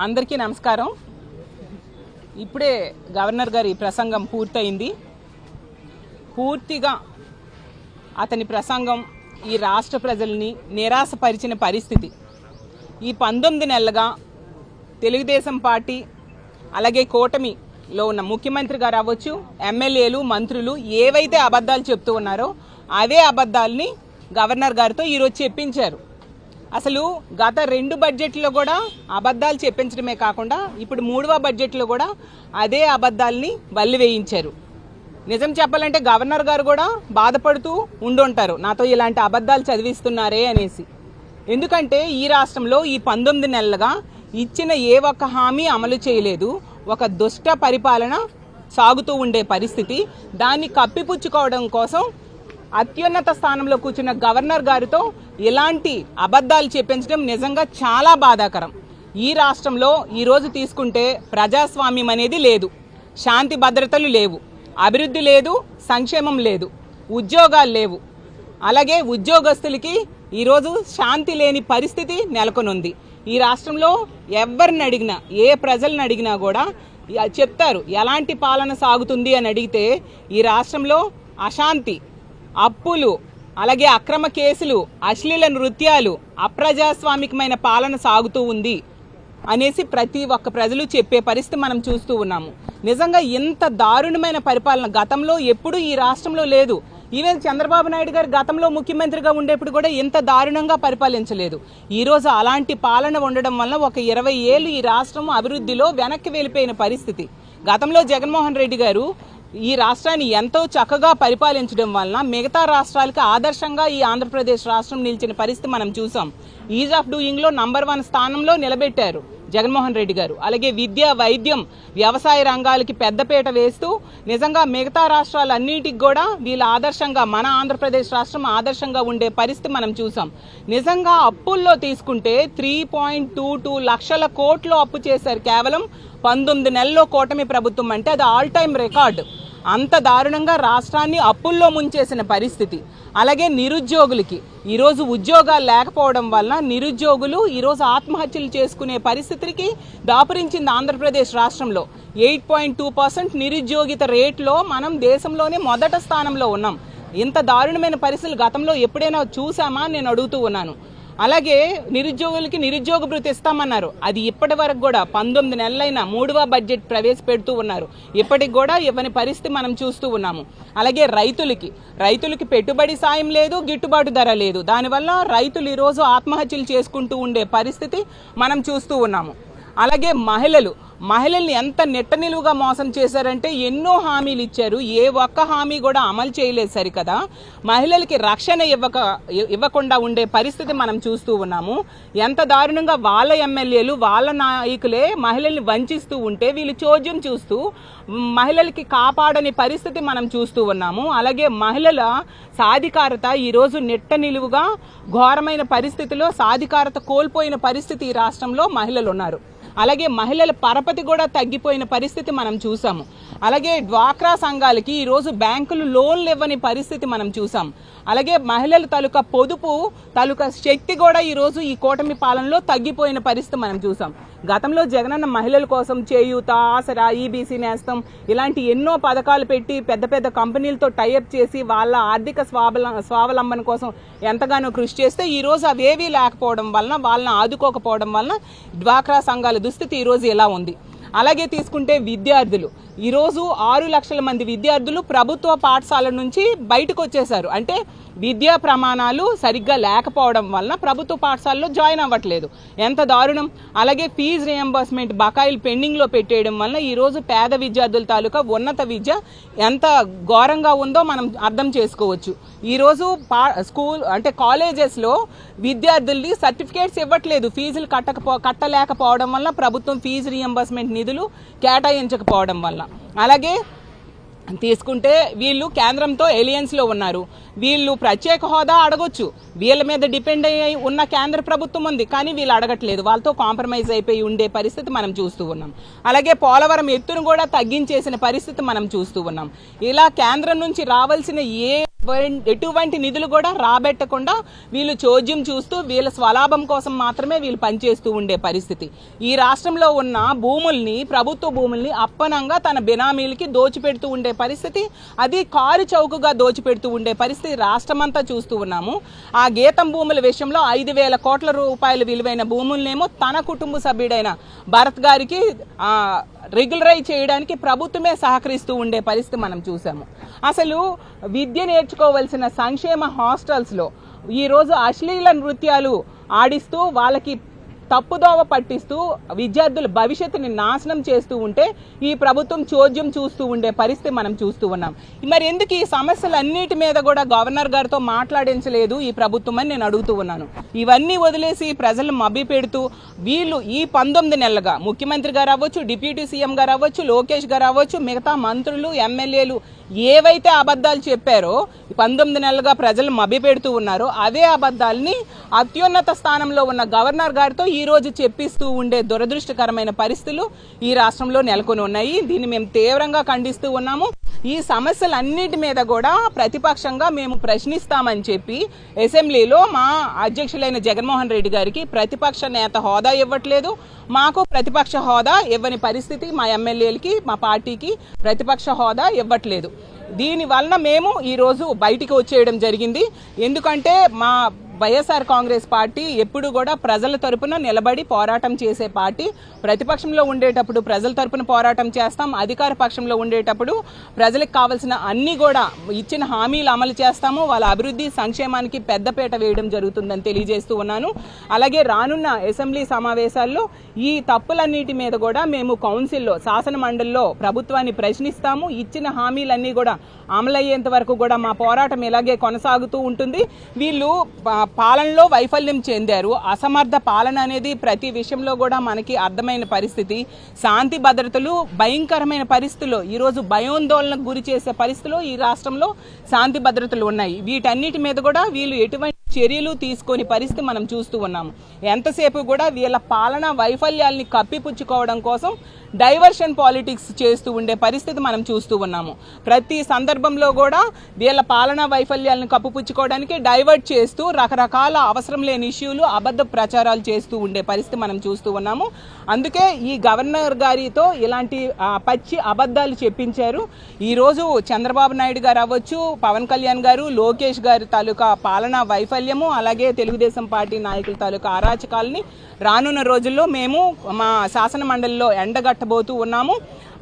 అందరికీ నమస్కారం. ఇప్పుడే గవర్నర్ గారి ప్రసంగం పూర్తయింది. పూర్తిగా అతని ప్రసంగం ఈ రాష్ట్ర ప్రజల్ని నిరాశపరిచిన పరిస్థితి. ఈ 19 నెలలుగా తెలుగుదేశం పార్టీ అలాగే కూటమిలో ఉన్న ముఖ్యమంత్రి గారు అవ్వచ్చు, ఎమ్మెల్యేలు, మంత్రులు ఏవైతే అబద్ధాలు చెప్తూ ఉన్నారో అవే అబద్ధాలని గవర్నర్ గారితో ఈరోజు చెప్పించారు. అసలు గత 2 బడ్జెట్లో కూడా అబద్ధాలు చెప్పించడమే కాకుండా ఇప్పుడు 3వ బడ్జెట్లో కూడా అదే అబద్ధాలని బల్లి వేయించారు. నిజం చెప్పాలంటే గవర్నర్ గారు కూడా బాధపడుతూ ఉండుంటారు, నాతో ఇలాంటి అబద్ధాలు చదివిస్తున్నారే అనేసి. ఎందుకంటే ఈ రాష్ట్రంలో ఈ 19 నెలలుగా ఇచ్చిన ఏ ఒక్క హామీ అమలు చేయలేదు. ఒక దుష్ట పరిపాలన సాగుతూ ఉండే పరిస్థితి. దాన్ని కప్పిపుచ్చుకోవడం కోసం అత్యున్నత స్థానంలో కూర్చున్న గవర్నర్ గారితో ఇలాంటి అబద్ధాలు చెప్పించడం నిజంగా చాలా బాధాకరం. ఈ రాష్ట్రంలో ఈరోజు తీసుకుంటే ప్రజాస్వామ్యం అనేది లేదు, శాంతి భద్రతలు లేవు, అభివృద్ధి లేదు, సంక్షేమం లేదు, ఉద్యోగాలు లేవు. అలాగే ఉద్యోగస్తులకి ఈరోజు శాంతి లేని పరిస్థితి నెలకొనుంది. ఈ రాష్ట్రంలో ఎవరిని అడిగినా, ఏ ప్రజలను అడిగినా కూడా చెప్తారు ఎలాంటి పాలన సాగుతుంది అని అడిగితే ఈ రాష్ట్రంలో అశాంతి, అప్పులు, అలాగే అక్రమ కేసులు, అశ్లీల నృత్యాలు, అప్రజాస్వామికమైన పాలన సాగుతూ ఉంది అనేసి ప్రతి ఒక్క ప్రజలు చెప్పే పరిస్థితి మనం చూస్తూ ఉన్నాము. నిజంగా ఇంత దారుణమైన పరిపాలన గతంలో ఎప్పుడూ ఈ రాష్ట్రంలో లేదు. ఈవెన్ చంద్రబాబు నాయుడు గారు గతంలో ముఖ్యమంత్రిగా ఉండేప్పుడు కూడా ఇంత దారుణంగా పరిపాలించలేదు. ఈరోజు అలాంటి పాలన ఉండడం వల్ల ఒక 20 ఏళ్ళు ఈ రాష్ట్రం అభివృద్ధిలో వెనక్కి వెళ్ళిపోయిన పరిస్థితి. గతంలో జగన్మోహన్ రెడ్డి గారు ఈ రాష్ట్రాన్ని ఎంతో చక్కగా పరిపాలించడం వలన మిగతా రాష్ట్రాలకు ఆదర్శంగా ఈ ఆంధ్రప్రదేశ్ రాష్ట్రం నిలిచిన పరిస్థితి మనం చూసాం. ఈజ్ ఆఫ్ డూయింగ్లో నంబర్ 1 స్థానంలో నిలబెట్టారు జగన్మోహన్ రెడ్డి గారు. అలాగే విద్య, వైద్యం, వ్యవసాయ రంగాలకి పెద్దపీట వేస్తూ నిజంగా మిగతా రాష్ట్రాలన్నిటికి కూడా వీళ్ళ ఆదర్శంగా, మన ఆంధ్రప్రదేశ్ రాష్ట్రం ఆదర్శంగా ఉండే పరిస్థితి మనం చూసాం. నిజంగా అప్పుల్లో తీసుకుంటే 3.22 లక్షల కోట్లు అప్పు చేశారు కేవలం 19 నెలల్లో కూటమి ప్రభుత్వం. అంటే అది ఆల్ టైమ్ రికార్డు. అంత దారుణంగా రాష్ట్రాన్ని అప్పుల్లో ముంచేసిన పరిస్థితి. అలాగే నిరుద్యోగులకి ఈరోజు ఉద్యోగాలు లేకపోవడం వల్ల నిరుద్యోగులు ఈరోజు ఆత్మహత్యలు చేసుకునే పరిస్థితికి దాపురించింది ఆంధ్రప్రదేశ్ రాష్ట్రంలో. 8.2% నిరుద్యోగిత రేట్లో మనం దేశంలోనే మొదట స్థానంలో ఉన్నాం. ఇంత దారుణమైన పరిస్థితులు గతంలో ఎప్పుడైనా చూసామా నేను అడుగుతూ ఉన్నాను. అలాగే నిరుద్యోగులకి నిరుద్యోగ భృతి ఇస్తామన్నారు. అది ఇప్పటి వరకు కూడా 19 నెలలైనా 3వ బడ్జెట్ ప్రవేశపెడుతూ ఉన్నారు. ఇప్పటికి కూడా ఇవ్వని పరిస్థితి మనం చూస్తూ ఉన్నాము. అలాగే రైతులకి పెట్టుబడి సాయం లేదు, గిట్టుబాటు ధర లేదు. దానివల్ల రైతులు ఈరోజు ఆత్మహత్యలు చేసుకుంటూ ఉండే పరిస్థితి మనం చూస్తూ ఉన్నాము. అలాగే మహిళల్ని ఎంత నిట్టనిలువుగా మోసం చేశారంటే ఎన్నో హామీలు ఇచ్చారు, ఏ ఒక్క హామీ కూడా అమలు చేయలేదు సరికదా. మహిళలకి రక్షణ ఇవ్వకుండా ఉండే పరిస్థితి మనం చూస్తూ ఉన్నాము. ఎంత దారుణంగా వాళ్ళ ఎమ్మెల్యేలు, వాళ్ళ నాయకులే మహిళల్ని వంచిస్తూ ఉంటే వీళ్ళు చోద్యం చూస్తూ మహిళలకి కాపాడని పరిస్థితి మనం చూస్తూ ఉన్నాము. అలాగే మహిళల సాధికారత ఈరోజు నిట్టనిలువుగా ఘోరమైన పరిస్థితిలో సాధికారత కోల్పోయిన పరిస్థితి ఈ రాష్ట్రంలో మహిళలు ఉన్నారు. అలాగే మహిళల పరపతి కూడా తగ్గిపోయిన పరిస్థితి మనం చూసాము. అలాగే డ్వాక్రా సంఘాలకి ఈరోజు బ్యాంకులు లోన్లు ఇవ్వని పరిస్థితి మనం చూసాం. అలాగే మహిళల తాలూకా పొదుపు తాలూకా శక్తి కూడా ఈరోజు ఈ కూటమి పాలనలో తగ్గిపోయిన పరిస్థితి మనం చూసాం. గతంలో జగనన్న మహిళల కోసం చేయూత, ఆసరా, ఈబీసీ నేస్తం ఇలాంటి ఎన్నో పథకాలు పెట్టి పెద్ద పెద్ద కంపెనీలతో టైఅప్ చేసి వాళ్ళ ఆర్థిక స్వావలంబన కోసం ఎంతగానో కృషి చేస్తే ఈరోజు అవేవీ లేకపోవడం వలన, వాళ్ళని ఆదుకోకపోవడం వలన డ్వాక్రా సంఘాల దుస్థితి ఈరోజు ఎలా ఉంది. అలాగే తీసుకుంటే విద్యార్థులు ఈరోజు 6 లక్షల మంది విద్యార్థులు ప్రభుత్వ పాఠశాల నుంచి బయటకు వచ్చేశారు. అంటే విద్యా ప్రమాణాలు సరిగ్గా లేకపోవడం వలన ప్రభుత్వ పాఠశాలలో జాయిన్ అవ్వట్లేదు. ఎంత దారుణం. అలాగే ఫీజు రియంబర్స్మెంట్ బకాయిలు పెండింగ్లో పెట్టేయడం వలన ఈరోజు పేద విద్యార్థుల తాలూకా ఉన్నత విద్య ఎంత ఘోరంగా ఉందో మనం అర్థం చేసుకోవచ్చు. ఈరోజు కాలేజెస్లో విద్యార్థుల్ని సర్టిఫికేట్స్ ఇవ్వట్లేదు, ఫీజులు కట్టలేకపోవడం వల్ల, ప్రభుత్వం ఫీజు రియంబర్స్మెంట్ నిధులు కేటాయించకపోవడం వల్ల. అలాగే తీసుకుంటే వీళ్ళు కేంద్రంతో ఎలియన్స్లో ఉన్నారు. వీళ్ళు ప్రత్యేక హోదా అడగొచ్చు, వీళ్ళ మీద డిపెండ్ అయ్యి ఉన్న కేంద్ర ప్రభుత్వం ఉంది, కానీ వీళ్ళు అడగట్లేదు. వాళ్ళతో కాంప్రమైజ్ అయిపోయి ఉండే పరిస్థితి మనం చూస్తూ ఉన్నాం. అలాగే పోలవరం ఎత్తును కూడా తగ్గించేసిన పరిస్థితి మనం చూస్తూ ఉన్నాం. ఇలా కేంద్రం నుంచి రావాల్సిన ఏ ఎటువంటి నిధులు కూడా రాబెట్టకుండా వీళ్ళు చోద్యం చూస్తూ వీళ్ళ స్వలాభం కోసం మాత్రమే వీళ్ళు పనిచేస్తూ ఉండే పరిస్థితి. ఈ రాష్ట్రంలో ఉన్న భూముల్ని, ప్రభుత్వ భూముల్ని అప్పనంగా తన బినామీలకి దోచిపెడుతూ ఉండే పరిస్థితి, అది కారు చౌకగా దోచిపెడుతూ ఉండే పరిస్థితి రాష్ట్రమంతా చూస్తూ ఉన్నాము. ఆ గీతం భూముల విషయంలో 5,000 కోట్ల రూపాయల విలువైన భూములనేమో తన కుటుంబ సభ్యుడైన భరత్ గారికి రెగ్యులరైజ్ చేయడానికి ప్రభుత్వమే సహకరిస్తూ ఉండే పరిస్థితి మనం చూసాము. అసలు విద్య నేర్చుకోవాల్సిన సంక్షేమ హాస్టల్స్లో ఈరోజు అశ్లీల నృత్యాలు ఆడిస్తూ వాళ్ళకి తప్పుదోవ పట్టిస్తూ విద్యార్థుల భవిష్యత్తుని నాశనం చేస్తూ ఉంటే ఈ ప్రభుత్వం చోద్యం చూస్తూ ఉండే పరిస్థితి మనం చూస్తూ ఉన్నాం. మరి ఎందుకు ఈ సమస్యలన్నిటి మీద కూడా గవర్నర్ గారితో మాట్లాడించలేదు ఈ ప్రభుత్వం అని నేను అడుగుతూ ఉన్నాను. ఇవన్నీ వదిలేసి ప్రజలు మభ్య పెడుతూ వీళ్ళు ఈ 19 నెలలుగా ముఖ్యమంత్రి గారు అవ్వచ్చు, డిప్యూటీ సీఎం గారు అవ్వచ్చు, లోకేష్ గారు అవ్వచ్చు, మిగతా మంత్రులు, ఎమ్మెల్యేలు ఏవైతే అబద్ధాలు చెప్పారో 19 నెలలుగా ప్రజలు మభ్యపెడుతూ ఉన్నారో అదే అబద్ధాలని అత్యున్నత స్థానంలో ఉన్న గవర్నర్ గారితో ఈ రోజు చెప్పిస్తూ ఉండే దురదృష్టకరమైన పరిస్థితులు ఈ రాష్ట్రంలో నెలకొని ఉన్నాయి. దీన్ని మేము తీవ్రంగా ఖండిస్తూ ఉన్నాము. ఈ సమస్యలన్నిటి మీద కూడా ప్రతిపక్షంగా మేము ప్రశ్నిస్తామని చెప్పి అసెంబ్లీలో మా అధ్యక్షులైన జగన్మోహన్ రెడ్డి గారికి ప్రతిపక్ష నేత హోదా ఇవ్వట్లేదు. మాకు ప్రతిపక్ష హోదా ఇవ్వని పరిస్థితి, మా ఎమ్మెల్యేలకి, మా పార్టీకి ప్రతిపక్ష హోదా ఇవ్వట్లేదు. దీని వలన మేము ఈరోజు బయటికి వచ్చేయడం జరిగింది. ఎందుకంటే మా వైఎస్ఆర్ కాంగ్రెస్ పార్టీ ఎప్పుడు కూడా ప్రజల తరపున నిలబడి పోరాటం చేసే పార్టీ. ప్రతిపక్షంలో ఉండేటప్పుడు ప్రజల తరపున పోరాటం చేస్తాం, అధికార పక్షంలో ఉండేటప్పుడు ప్రజలకు కావాల్సిన అన్ని కూడా ఇచ్చిన హామీలు అమలు చేస్తాము, వాళ్ళ అభివృద్ధి సంక్షేమానికి పెద్దపీట వేయడం జరుగుతుందని తెలియజేస్తూ ఉన్నాను. అలాగే రానున్న అసెంబ్లీ సమావేశాల్లో ఈ తప్పులన్నిటి మీద కూడా మేము కౌన్సిల్లో, శాసన మండలిలో ప్రభుత్వాన్ని ప్రశ్నిస్తాము. ఇచ్చిన హామీలన్నీ కూడా అమలయ్యేంత వరకు కూడా మా పోరాటం ఇలాగే కొనసాగుతూ ఉంటుంది. వీళ్ళు పాలనలో వైఫల్యం చెందారు. అసమర్థ పాలన అనేది ప్రతి విషయంలో కూడా మనకి అర్థమైన పరిస్థితి. శాంతి భద్రతలు భయంకరమైన పరిస్థితుల్లో ఈరోజు భయాందోళనకు గురి చేసే పరిస్థితుల్లో ఈ రాష్ట్రంలో శాంతి భద్రతలు ఉన్నాయి. వీటన్నిటి మీద కూడా వీళ్ళు ఎటువంటి చర్యలు తీసుకొని పరిస్థితి మనం చూస్తూ ఉన్నాము. ఎంతసేపు కూడా వీళ్ళ పాలన వైఫల్యాల్ని కప్పిపుచ్చుకోవడం కోసం డైవర్షన్ పాలిటిక్స్ చేస్తూ ఉండే పరిస్థితి మనం చూస్తూ ఉన్నాము. ప్రతి సందర్భంలో కూడా వీళ్ళ పాలనా వైఫల్యాలను కప్పిపుచ్చుకోవడానికి డైవర్ట్ చేస్తూ రకరకాల అవసరం లేని ఇష్యూలు, అబద్ధ ప్రచారాలు చేస్తూ ఉండే పరిస్థితి మనం చూస్తూ ఉన్నాము. అందుకే ఈ గవర్నర్ గారితో ఇలాంటి పచ్చి అబద్ధాలు చెప్పించారు. ఈరోజు చంద్రబాబు నాయుడు గారు అవ్వచ్చు, పవన్ కళ్యాణ్ గారు, లోకేష్ గారి తాలూకా పాలనా వైఫల్యము, అలాగే తెలుగుదేశం పార్టీ నాయకుల తాలూకా అరాచకాలని రానున్న రోజుల్లో మేము మా శాసన మండలిలో ఎండగట్టబోతూ ఉన్నాము.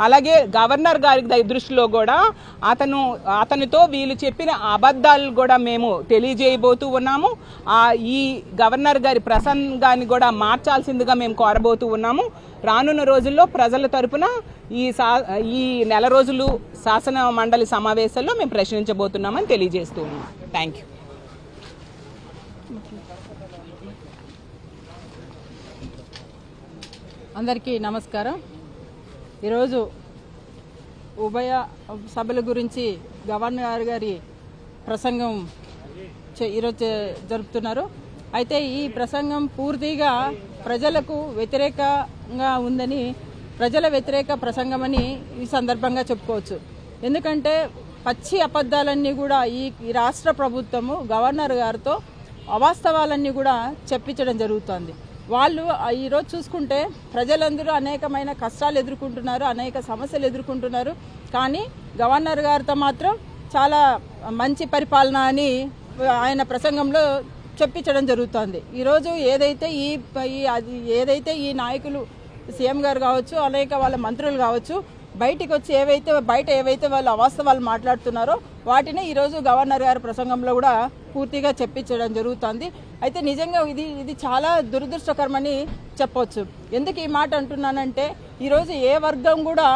అలాగే గవర్నర్ గారి దృష్టిలో కూడా అతనితో వీళ్ళు చెప్పిన అబద్ధాలు కూడా మేము తెలియజేయబోతూ ఉన్నాము. ఈ గవర్నర్ గారి ప్రసంగాన్ని కూడా మార్చాల్సిందిగా మేము కోరబోతూ ఉన్నాము. రానున్న రోజుల్లో ప్రజల తరపున ఈ నెల రోజులు శాసన మండలి సమావేశాల్లో మేము ప్రశ్నించబోతున్నామని తెలియజేస్తూ ఉన్నాం. Thank you. అందరికీ నమస్కారం. ఈరోజు ఉభయ సభల గురించి గవర్నర్ గారి ప్రసంగం ఈరోజు జరుపుతున్నారు. అయితే ఈ ప్రసంగం పూర్తిగా ప్రజలకు వ్యతిరేకంగా ఉందని, ప్రజల వ్యతిరేక ప్రసంగమని ఈ సందర్భంగా చెప్పుకోవచ్చు. ఎందుకంటే పచ్చి అబద్ధాలన్నీ కూడా ఈ రాష్ట్ర ప్రభుత్వము గవర్నర్ గారితో అవాస్తవాలన్నీ కూడా చెప్పించడం జరుగుతుంది. వాళ్ళు ఈరోజు చూసుకుంటే ప్రజలందరూ అనేకమైన కష్టాలు ఎదుర్కొంటున్నారు, అనేక సమస్యలు ఎదుర్కొంటున్నారు. కానీ గవర్నర్ గారితో మాత్రం చాలా మంచి పరిపాలన అని ఆయన ప్రసంగంలో చెప్పించడం జరుగుతుంది. ఈరోజు ఏదైతే ఈ నాయకులు, సీఎం గారు కావచ్చు, అనేక వాళ్ళ మంత్రులు కావచ్చు, బయటికి వచ్చి బయట ఏవైతే వాళ్ళు అవాస్తవాలు మాట్లాడుతున్నారో వాటిని ఈరోజు గవర్నర్ గారి ప్రసంగంలో కూడా పూర్తిగా చెప్పించడం జరుగుతుంది. అయితే నిజంగా ఇది చాలా దురదృష్టకరమని చెప్పవచ్చు. ఎందుకు ఈ మాట అంటున్నానంటే ఈరోజు ఏ వర్గం కూడా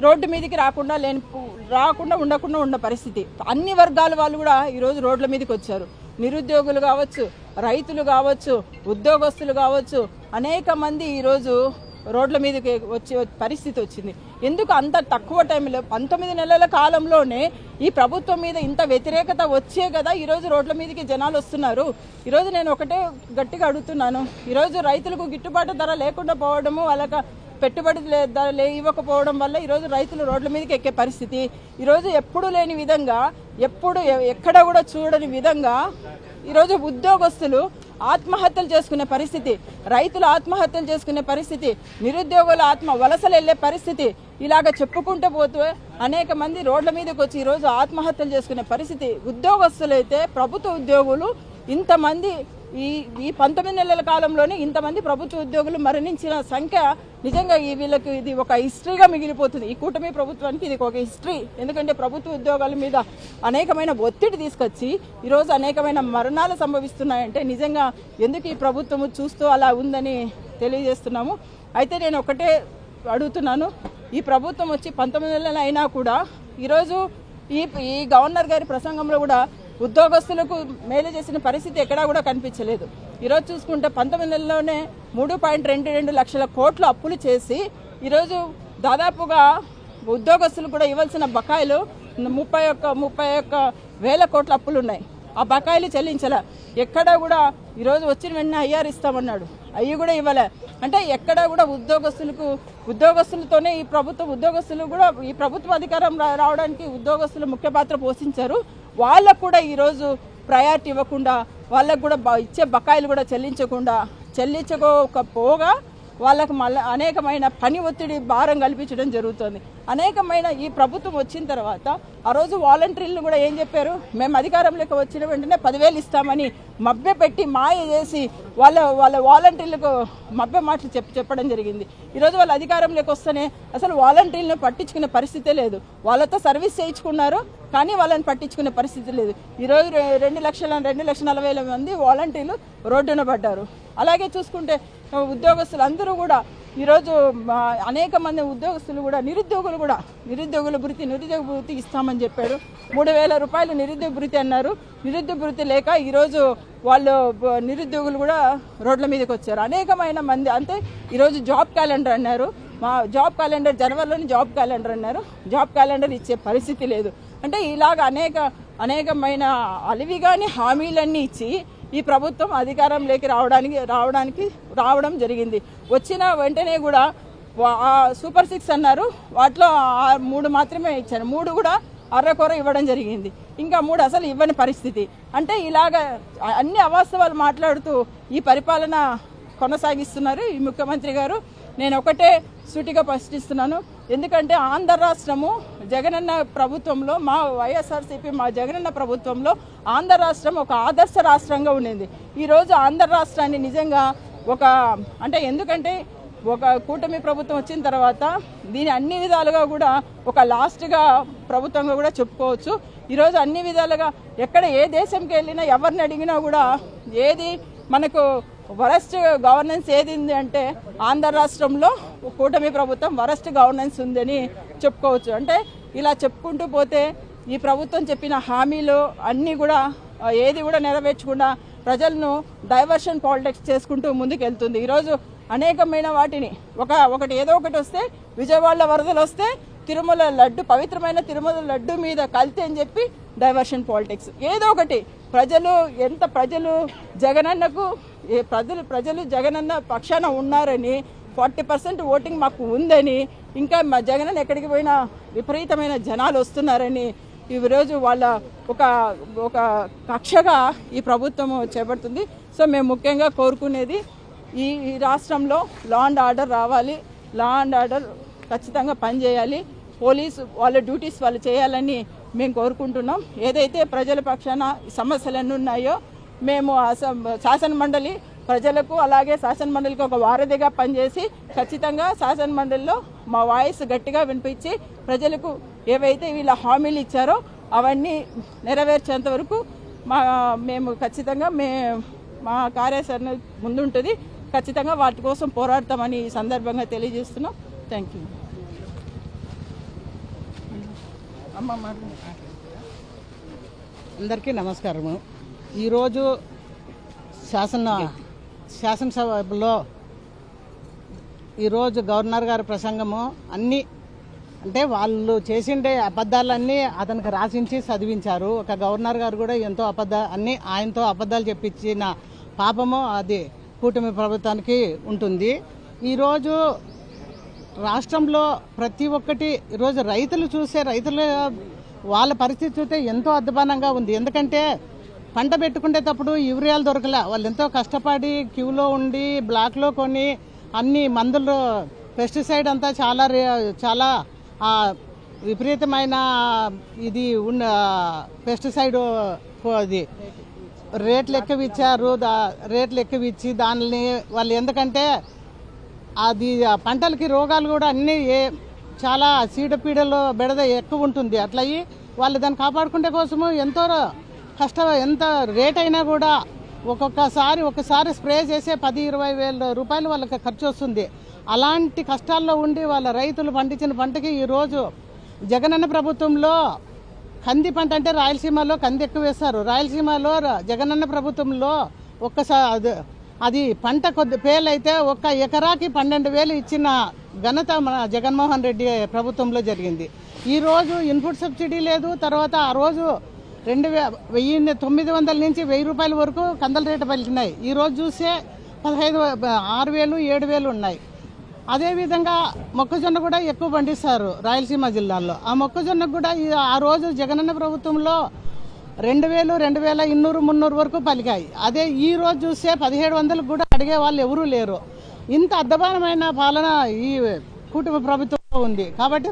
రోడ్డు మీదకి రాకుండా ఉండకుండా ఉన్న పరిస్థితి. అన్ని వర్గాల వాళ్ళు కూడా ఈరోజు రోడ్ల మీదకి వచ్చారు. నిరుద్యోగులు కావచ్చు, రైతులు కావచ్చు, ఉద్యోగస్తులు కావచ్చు, అనేక మంది ఈరోజు రోడ్ల మీదకి వచ్చే పరిస్థితి వచ్చింది. ఎందుకు అంత తక్కువ టైంలో 19 నెలల కాలంలోనే ఈ ప్రభుత్వం మీద ఇంత వ్యతిరేకత వచ్చే కదా ఈరోజు రోడ్ల మీదకి జనాలు వస్తున్నారు. ఈరోజు నేను ఒకటే గట్టిగా అడుగుతున్నాను. ఈరోజు రైతులకు గిట్టుబాటు ధర లేకుండా పోవడము, వాళ్ళకి పెట్టుబడి ఇవ్వకపోవడం వల్ల ఈరోజు రైతులు రోడ్ల మీదకి ఎక్కే పరిస్థితి. ఈరోజు ఎప్పుడు లేని విధంగా, ఎక్కడ కూడా చూడని విధంగా ఈరోజు ఉద్యోగస్తులు ఆత్మహత్యలు చేసుకునే పరిస్థితి, రైతులు ఆత్మహత్యలు చేసుకునే పరిస్థితి, నిరుద్యోగుల వలసలు వెళ్లే పరిస్థితి. ఇలాగ చెప్పుకుంటూ పోతే అనేక మంది రోడ్ల మీదకి వచ్చి ఈరోజు ఆత్మహత్యలు చేసుకునే పరిస్థితి. ఉద్యోగస్తులు అయితే, ప్రభుత్వ ఉద్యోగులు ఇంతమంది ఈ 19 నెలల కాలంలోనే ఇంతమంది ప్రభుత్వ ఉద్యోగులు మరణించిన సంఖ్య నిజంగా వీళ్ళకి ఇది ఒక హిస్టరీగా మిగిలిపోతుంది. ఈ కూటమి ప్రభుత్వానికి ఇది ఒక హిస్టరీ. ఎందుకంటే ప్రభుత్వ ఉద్యోగాల మీద అనేకమైన ఒత్తిడి తీసుకొచ్చి ఈరోజు అనేకమైన మరణాలు సంభవిస్తున్నాయంటే నిజంగా ఎందుకు ఈ ప్రభుత్వం చూస్తూ అలా ఉందని తెలియజేస్తున్నాము. అయితే నేను ఒకటే అడుగుతున్నాను, ఈ ప్రభుత్వం వచ్చి 19 నెలలు అయినా కూడా ఈరోజు ఈ గవర్నర్ గారి ప్రసంగంలో కూడా ఉద్యోగస్తులకు మేలు చేసిన పరిస్థితి ఎక్కడా కూడా కనిపించలేదు. ఈరోజు చూసుకుంటే 19 నెలల్లోనే 3.22 లక్షల కోట్లు అప్పులు చేసి ఈరోజు దాదాపుగా ఉద్యోగస్తులు కూడా ఇవ్వాల్సిన బకాయిలు 31 వేల కోట్ల అప్పులు ఉన్నాయి. ఆ బకాయిలు చెల్లించలే. ఎక్కడా కూడా ఈరోజు వచ్చిన వెంటనే ఐఆర్ ఇస్తామన్నాడు, అవి కూడా ఇవ్వలే. అంటే ఎక్కడా కూడా ఉద్యోగస్తులతోనే ఈ ఉద్యోగస్తులు కూడా ఈ ప్రభుత్వ అధికారం రావడానికి ఉద్యోగస్తులు ముఖ్య పాత్ర పోషించారు. వాళ్ళకు కూడా ఈరోజు ప్రయారిటీ ఇవ్వకుండా, వాళ్ళకు కూడా ఇచ్చే బకాయిలు కూడా చెల్లించకపోగా వాళ్ళకు మళ్ళీ అనేకమైన పని ఒత్తిడి భారం కల్పించడం జరుగుతుంది. అనేకమైన ఈ ప్రభుత్వం వచ్చిన తర్వాత ఆ రోజు వాలంటీర్లు కూడా ఏం చెప్పారు, మేము అధికారంలోకి వచ్చిన వెంటనే 10,000 ఇస్తామని మభ్య పెట్టి మాయ చేసి వాళ్ళ వాలంటీర్లకు మభ్య మాటలు చెప్పడం జరిగింది. ఈరోజు వాళ్ళ అధికారంలోకి వస్తేనే అసలు వాలంటీర్లను పట్టించుకునే పరిస్థితే లేదు. వాళ్ళతో సర్వీస్ చేయించుకున్నారు కానీ వాళ్ళని పట్టించుకునే పరిస్థితి లేదు. ఈరోజు 2,40,000 మంది వాలంటీర్లు రోడ్డున పడ్డారు. అలాగే చూసుకుంటే ఉద్యోగస్తులు అందరూ కూడా ఈరోజు అనేక మంది ఉద్యోగస్తులు కూడా నిరుద్యోగుల భృతి ఇస్తామని చెప్పాడు. 3,000 రూపాయలు నిరుద్యోగ భృతి అన్నారు. నిరుద్యోగ భృతి లేక ఈరోజు వాళ్ళు నిరుద్యోగులు కూడా రోడ్ల మీదకి వచ్చారు. అనేకమైన మంది అంటే ఈరోజు జాబ్ క్యాలెండర్ అన్నారు. మా జాబ్ క్యాలెండర్ జనవరిలోని జాబ్ క్యాలెండర్ అన్నారు. జాబ్ క్యాలెండర్ ఇచ్చే పరిస్థితి లేదు. అంటే ఇలాగ అనేకమైన అలివిగాని హామీలన్నీ ఇచ్చి ఈ ప్రభుత్వం అధికారంలోకి రావడం జరిగింది. వచ్చిన వెంటనే కూడా సూపర్ 6 అన్నారు. వాటిలో 3 మాత్రమే ఇచ్చారు. 3 కూడా అర్రకొర ఇవ్వడం జరిగింది. ఇంకా 3 అసలు ఇవ్వని పరిస్థితి. అంటే ఇలాగ అన్ని అవాస్తవాలు మాట్లాడుతూ ఈ పరిపాలన కొనసాగిస్తున్నారు ఈ ముఖ్యమంత్రి గారు. నేను ఒకటే సూటిగా ప్రశ్నిస్తున్నాను. ఎందుకంటే ఆంధ్ర రాష్ట్రము జగనన్న ప్రభుత్వంలో, మా వైఎస్ఆర్సీపీ మా జగనన్న ప్రభుత్వంలో ఆంధ్ర రాష్ట్రం ఒక ఆదర్శ రాష్ట్రంగా ఉండింది. ఈరోజు ఆంధ్ర రాష్ట్రాన్ని నిజంగా ఎందుకంటే ఒక కూటమి ప్రభుత్వం వచ్చిన తర్వాత దీని అన్ని విధాలుగా కూడా ఒక లాస్ట్గా ప్రభుత్వంగా కూడా చెప్పుకోవచ్చు. ఈరోజు అన్ని విధాలుగా ఎక్కడ ఏ దేశంకి వెళ్ళినా ఎవరిని అడిగినా కూడా ఏది మనకు వరస్ట్ గవర్నెన్స్ ఏది ఉంది అంటే ఆంధ్ర రాష్ట్రంలో కూటమి ప్రభుత్వం వరస్ట్ గవర్నెన్స్ ఉందని చెప్పుకోవచ్చు. అంటే ఇలా చెప్పుకుంటూ పోతే ఈ ప్రభుత్వం చెప్పిన హామీలు అన్నీ కూడా ఏది కూడా నెరవేర్చకుండా ప్రజలను డైవర్షన్ పాలిటిక్స్ చేసుకుంటూ ముందుకెళ్తుంది. ఈరోజు అనేకమైన వాటిని ఒకటి ఏదో ఒకటి వస్తే, విజయవాడలో వరదలు వస్తే తిరుమల లడ్డు, పవిత్రమైన తిరుమల లడ్డు మీద కల్తీ అని చెప్పి డైవర్షన్ పాలిటిక్స్. ఏదో ఒకటి ప్రజలు జగనన్నకు ప్రజలు జగనన్న పక్షాన ఉన్నారని, 40% ఓటింగ్ మాకు ఉందని, ఇంకా మా జగనన్న ఎక్కడికి పోయినా విపరీతమైన జనాలు వస్తున్నారని ఈరోజు వాళ్ళ ఒక కక్షగా ఈ ప్రభుత్వం చేపడుతుంది. సో మేము ముఖ్యంగా కోరుకునేది ఈ రాష్ట్రంలో లా అండ్ ఆర్డర్ రావాలి. లా అండ్ ఆర్డర్ ఖచ్చితంగా పనిచేయాలి. పోలీసు వాళ్ళ డ్యూటీస్ వాళ్ళు చేయాలని మేము కోరుకుంటున్నాం. ఏదైతే ప్రజల పక్షాన సమస్యలన్నీ ఉన్నాయో మేము శాసనమండలి ప్రజలకు అలాగే శాసనమండలికి ఒక వారధిగా పనిచేసి ఖచ్చితంగా శాసనమండలిలో మా వాయిస్ గట్టిగా వినిపించి ప్రజలకు ఏవైతే వీళ్ళ హామీలు ఇచ్చారో అవన్నీ నెరవేర్చేంత వరకు మేము ఖచ్చితంగా మా కార్యాచరణ ముందుంటుంది. ఖచ్చితంగా వాటి కోసం పోరాడతామని ఈ సందర్భంగా తెలియజేస్తున్నాం. Thank you. అందరికీ నమస్కారము. ఈరోజు శాసనసభలో ఈరోజు గవర్నర్ గారి ప్రసంగము అన్నీ అంటే వాళ్ళు చేసిండే అబద్ధాలన్నీ అతనికి రాసించి చదివించారు. ఒక గవర్నర్ గారు కూడా ఎంతో ఆయనతో అబద్ధాలు చెప్పించిన పాపము అది కూటమి ప్రభుత్వానికి ఉంటుంది. ఈరోజు రాష్ట్రంలో ప్రతి ఒక్కటి ఈరోజు రైతులు చూసే వాళ్ళ పరిస్థితి చూస్తే ఎంతో అధ్వానంగా ఉంది. ఎందుకంటే పంట పెట్టుకునేటప్పుడు యూరియాలు దొరకలే. వాళ్ళు ఎంతో కష్టపడి క్యూలో ఉండి బ్లాక్లో కొని అన్ని మందులు పెస్టిసైడ్ అంతా చాలా విపరీతమైన ఇది ఉన్న పెస్టిసైడ్ అది రేట్లు ఎక్కువ ఇచ్చారు. రేట్లు ఎక్కువ ఇచ్చి దానిని వాళ్ళు ఎందుకంటే అది పంటలకి రోగాలు కూడా అన్నీ చాలా చీడపీడలు బెడద ఎక్కువ ఉంటుంది. అట్లయి వాళ్ళు దాన్ని కాపాడుకునే కోసము ఎంతో ఎంత రేట్ అయినా కూడా ఒకసారి స్ప్రే చేసే 10-20 వేల రూపాయలు వాళ్ళకి ఖర్చు వస్తుంది. అలాంటి కష్టాల్లో ఉండి వాళ్ళ రైతులు పండించిన పంటకి ఈరోజు జగనన్న ప్రభుత్వంలో కంది పంట అంటే రాయలసీమలో కంది ఎక్కువ వేస్తారు. రాయలసీమలో జగనన్న ప్రభుత్వంలో అది పంట కొద్ది పేలైతే ఒక్క ఎకరాకి 12,000 ఇచ్చిన ఘనత మన జగన్మోహన్ రెడ్డి ప్రభుత్వంలో జరిగింది. ఈరోజు ఇన్పుట్ సబ్సిడీ లేదు. తర్వాత ఆ రోజు 2,900 నుంచి 1,000 రూపాయల వరకు కందల రేటు పలికినాయి. ఈరోజు చూస్తే 6,000, 7,000 ఉన్నాయి. అదేవిధంగా మొక్కజొన్న కూడా ఎక్కువ పండిస్తారు రాయలసీమ జిల్లాలో. ఆ మొక్కజొన్నకు కూడా ఆ రోజు జగనన్న ప్రభుత్వంలో 2,000, 2,200, 300 వరకు పలికాయి. అదే ఈ రోజు చూస్తే 1,700 కూడా అడిగే వాళ్ళు ఎవరూ లేరు. ఇంత అధ్వానమైన పాలన ఈ కూటమి ప్రభుత్వంలో ఉంది. కాబట్టి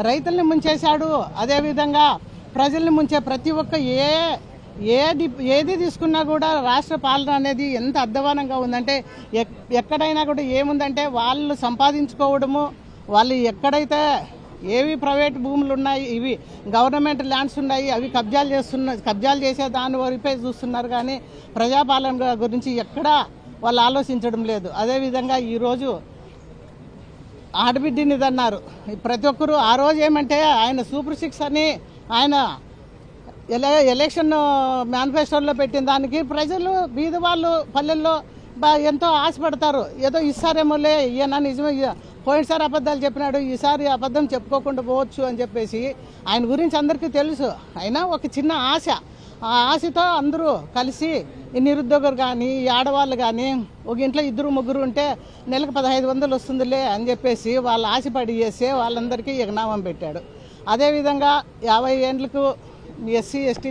రైతుల్ని ముంచేశాడు. అదేవిధంగా ప్రజల్ని ముంచే ప్రతి ఒక్క ఏది తీసుకున్నా కూడా రాష్ట్ర పాలన అనేది ఎంత అధ్వానంగా ఉందంటే ఎక్కడైనా కూడా ఏముందంటే వాళ్ళు సంపాదించుకోవడము, వాళ్ళు ఎక్కడైతే ఏవి ప్రైవేట్ భూములు ఉన్నాయి, ఇవి గవర్నమెంట్ ల్యాండ్స్ ఉన్నాయి, అవి కబ్జాలు చేసే దాని వరపై చూస్తున్నారు. కానీ ప్రజాపాలన గురించి ఎక్కడా వాళ్ళు ఆలోచించడం లేదు. అదేవిధంగా ఈరోజు ఆడబిడ్డని అన్నారు ప్రతి ఒక్కరు. ఆ రోజు ఏమంటే ఆయన సూపర్ 6 అని ఆయన ఎలక్షన్ మేనిఫెస్టోలో పెట్టిన దానికి ప్రజలు బీద వాళ్ళు పల్లెల్లో ఎంతో ఆశపడతారు. ఏదో ఈసారేమోలే ఈయన నిజమే పోయినసారి అబద్ధాలు చెప్పినాడు, ఈసారి అబద్ధం చెప్పుకోకుండా పోవచ్చు అని చెప్పేసి ఆయన గురించి అందరికీ తెలుసు. అయినా ఒక చిన్న ఆశ, ఆ ఆశతో అందరూ కలిసి ఈ నిరుద్యోగులు కానీ ఈ ఆడవాళ్ళు కానీ ఒక ఇంట్లో 2-3 ఉంటే నెలకు 1,500 వస్తుందిలే అని చెప్పేసి వాళ్ళు ఆశపడి చేస్తే వాళ్ళందరికీ ఎగనామం పెట్టాడు. అదేవిధంగా 50 ఏండ్లకు ఎస్సీ, ఎస్టీ,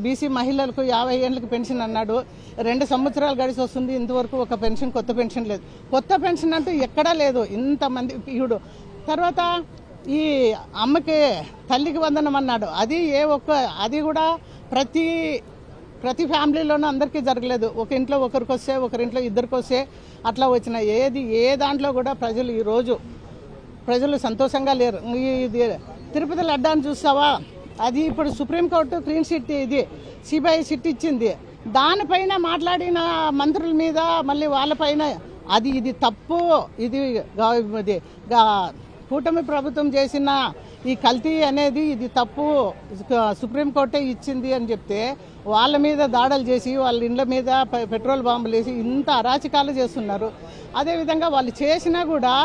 బీసీ మహిళలకు 50 ఏండ్లకు పెన్షన్ అన్నాడు. 2 సంవత్సరాలు గడిచి వస్తుంది, ఇంతవరకు ఒక కొత్త పెన్షన్ లేదు. కొత్త పెన్షన్ అంటూ ఎక్కడా లేదు. ఇంతమంది ఇప్పుడు తర్వాత ఈ అమ్మకి తల్లికి వందనం అన్నాడు. అది కూడా ప్రతి ఫ్యామిలీలోనూ అందరికీ జరగలేదు. ఒక ఇంట్లో ఒకరికి వస్తే, ఒకరింట్లో ఇద్దరికి వస్తే అట్లా వచ్చిన ఏ దాంట్లో కూడా ప్రజలు సంతోషంగా లేరు. ఇది తిరుపతి లడ్డాన్ని చూస్తావా, అది ఇప్పుడు సుప్రీంకోర్టు క్లీన్ చిట్, ఇది సిబిఐ చిట్ ఇచ్చింది. దానిపైన మాట్లాడిన మంత్రుల మీద మళ్ళీ వాళ్ళపైన ఇది తప్పు, ఇది కూటమి ప్రభుత్వం చేసిన ఈ కల్తీ అనేది ఇది తప్పు, సుప్రీంకోర్టే ఇచ్చింది అని చెప్తే వాళ్ళ మీద దాడులు చేసి వాళ్ళ ఇండ్ల మీద పెట్రోల్ బాంబులు వేసి ఇంత అరాచకాలు చేస్తున్నారు. అదేవిధంగా వాళ్ళు చేసినా కూడా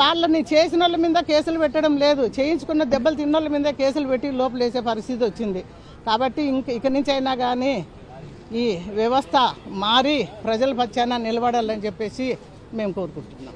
వాళ్ళని చేసిన వాళ్ళ మీద కేసులు పెట్టడం లేదు, చేయించుకున్న దెబ్బలు తిన్నోళ్ళ మీద కేసులు పెట్టి లోపలేసే పరిస్థితి వచ్చింది. కాబట్టి ఇక నుంచి అయినా కానీ ఈ వ్యవస్థ మారి ప్రజల పక్షాన నిలబడాలని చెప్పేసి మేము కోరుకుంటున్నాం.